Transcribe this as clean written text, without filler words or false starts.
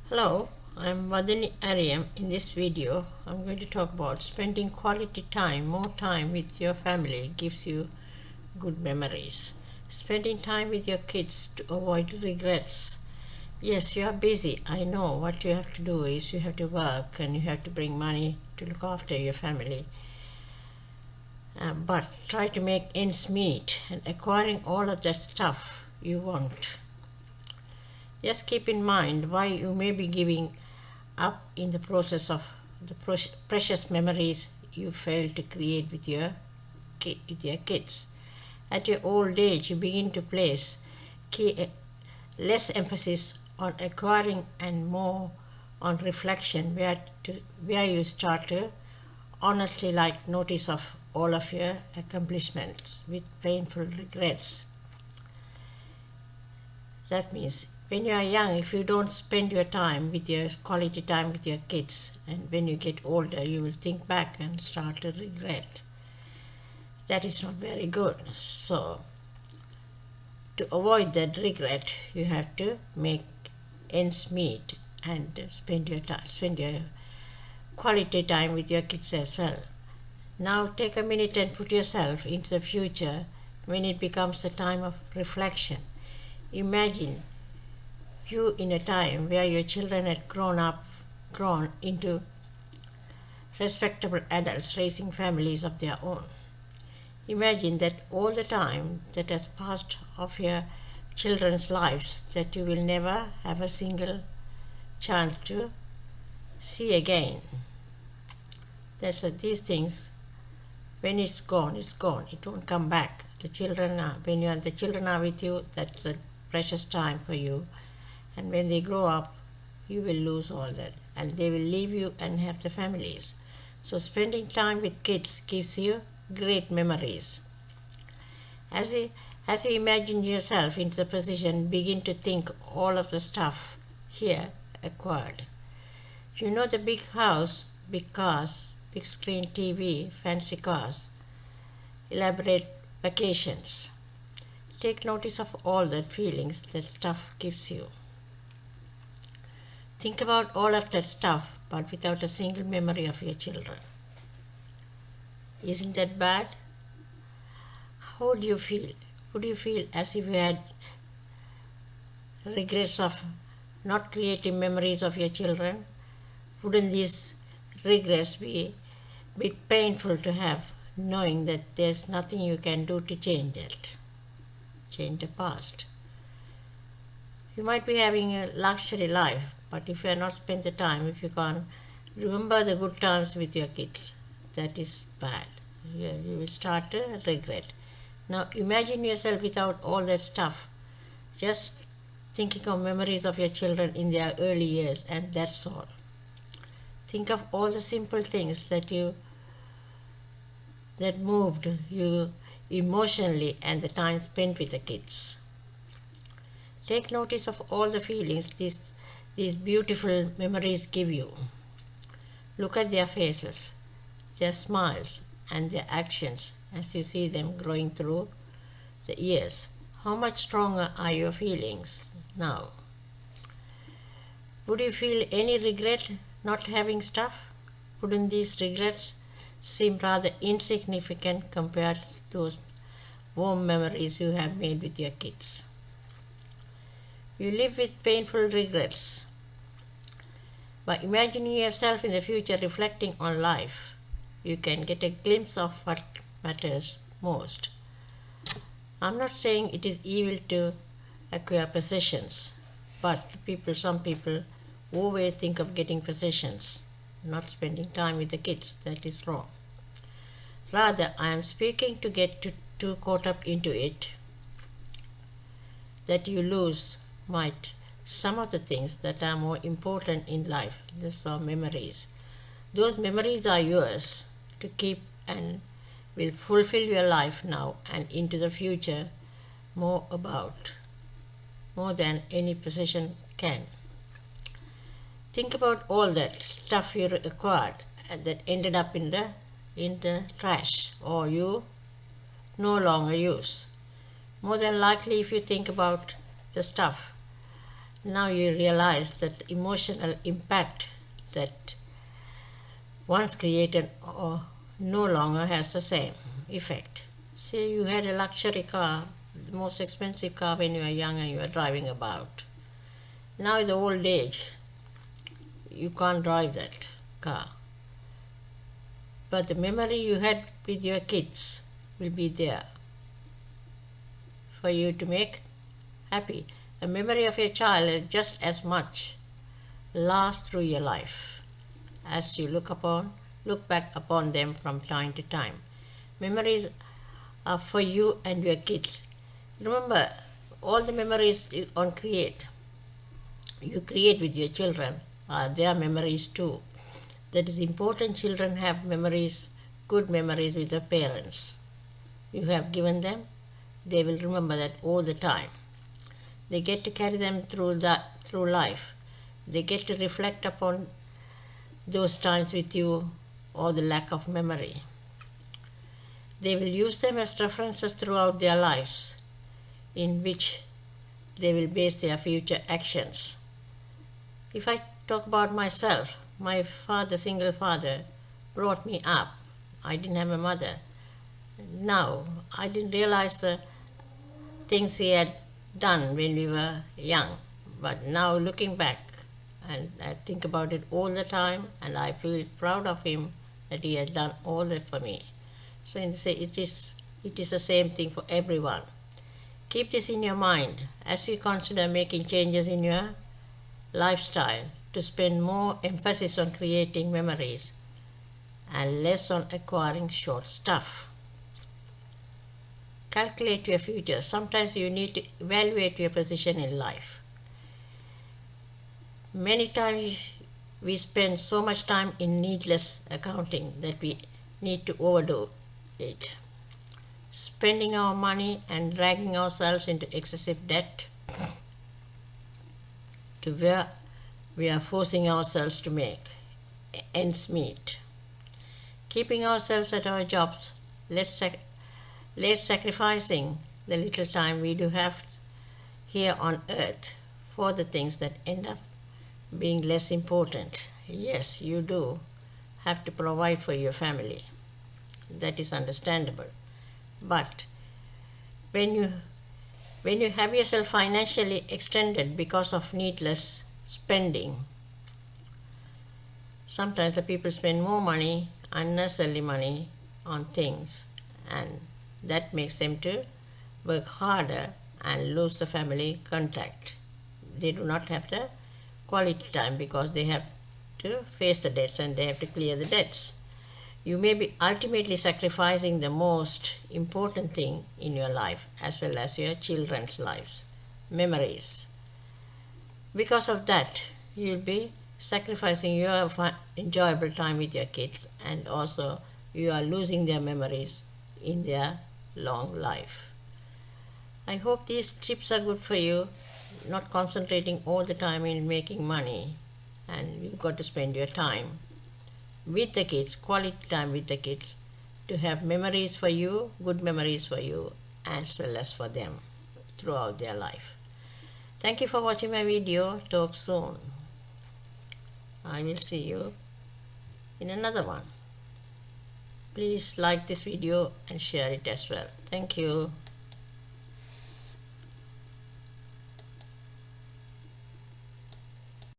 Hello, I'm Vadini Ariam. In this video, I'm going to talk about spending quality time, more time with your family gives you good memories. Spending time with your kids to avoid regrets. Yes, you are busy. I know what you have to do is you have to work and you have to bring money to look after your family. But try to make ends meet and acquiring all of that stuff you want. Just keep in mind why you may be giving up in the process of the precious memories you failed to create with your kids. At your old age, you begin to place less emphasis on acquiring and more on reflection, where you start to honestly like notice of all of your accomplishments with painful regrets. That means when you are young, if you don't spend your time with your quality time with your kids, and when you get older, you will think back and start to regret. That is not very good. So, to avoid that regret, you have to make ends meet and spend your quality time with your kids as well. Now, take a minute and put yourself into the future when it becomes a time of reflection. Imagine you in a time where your children had grown into respectable adults raising families of their own. Imagine that all the time that has passed of your children's lives that you will never have a single chance to see again. These things, when it's gone, it's gone. It won't come back. The children are with you, that's a precious time for you. And when they grow up, you will lose all that. And they will leave you and have the families. So spending time with kids gives you great memories. As you imagine yourself in the position, begin to think all of the stuff here acquired. You know, the big house, big cars, big screen TV, fancy cars, elaborate vacations. Take notice of all that feelings that stuff gives you. Think about all of that stuff, but without a single memory of your children. Isn't that bad? How would you feel? Would you feel as if you had regrets of not creating memories of your children? Wouldn't these regrets be a bit painful to have, knowing that there's nothing you can do to change it? Change the past. You might be having a luxury life, but if you are not spend the time, if you can't remember the good times with your kids, that is bad. You will start to regret. Now imagine yourself without all that stuff, just thinking of memories of your children in their early years, and that's all. Think of all the simple things that moved you emotionally and the time spent with the kids. Take notice of all the feelings these beautiful memories give you. Look at their faces, their smiles, and their actions as you see them growing through the years. How much stronger are your feelings now? Would you feel any regret not having stuff? Wouldn't these regrets seem rather insignificant compared to those warm memories you have made with your kids? You live with painful regrets. By imagining yourself in the future reflecting on life, you can get a glimpse of what matters most. I'm not saying it is evil to acquire possessions, but some people always think of getting possessions, not spending time with the kids. That is wrong. Rather, I am speaking to get too caught up into it that you lose some of the things that are more important in life. These are memories. Those memories are yours to keep and will fulfill your life now and into the future more than any possession can. Think about all that stuff you acquired and that ended up in the trash or you no longer use. More than likely, if you think about the stuff Now you realize that the emotional impact that once created or no longer has the same effect. Say you had a luxury car, the most expensive car when you were young and you were driving about. Now in the old age, you can't drive that car. But the memory you had with your kids will be there for you to make happy. A memory of your child is just as much lasts through your life as you look back upon them from time to time. Memories are for you and your kids. Remember, all the memories you create with your children are their memories too. That is important. Children have memories, good memories with their parents. You have given them, they will remember that all the time. They get to carry them through life. They get to reflect upon those times with you or the lack of memory. They will use them as references throughout their lives, in which they will base their future actions. If I talk about myself, my father, single father, brought me up. I didn't have a mother. Now, I didn't realize the things he had done when we were young. But now looking back, and I think about it all the time, and I feel proud of him that he has done all that for me. So it is the same thing for everyone. Keep this in your mind as you consider making changes in your lifestyle to spend more emphasis on creating memories and less on acquiring short stuff. Calculate your future. Sometimes you need to evaluate your position in life. Many times we spend so much time in needless accounting that we need to overdo it. Spending our money and dragging ourselves into excessive debt to where we are forcing ourselves to make ends meet. Keeping ourselves at our jobs, late sacrificing the little time we do have here on earth for the things that end up being less important. Yes, you do have to provide for your family. That is understandable. But when you have yourself financially extended because of needless spending, sometimes the people spend more money, unnecessary money, on things, and that makes them to work harder and lose the family contact. They do not have the quality time because they have to face the debts and they have to clear the debts. You may be ultimately sacrificing the most important thing in your life as well as your children's lives, memories. Because of that, you'll be sacrificing your enjoyable time with your kids, and also you are losing their memories in their long life. I hope these tips are good for you, not concentrating all the time in making money, and you've got to spend your time with the kids, quality time with the kids, to have memories for you, good memories for you, as well as for them throughout their life. Thank you for watching my video. Talk soon. I will see you in another one. Please like this video and share it as well. Thank you.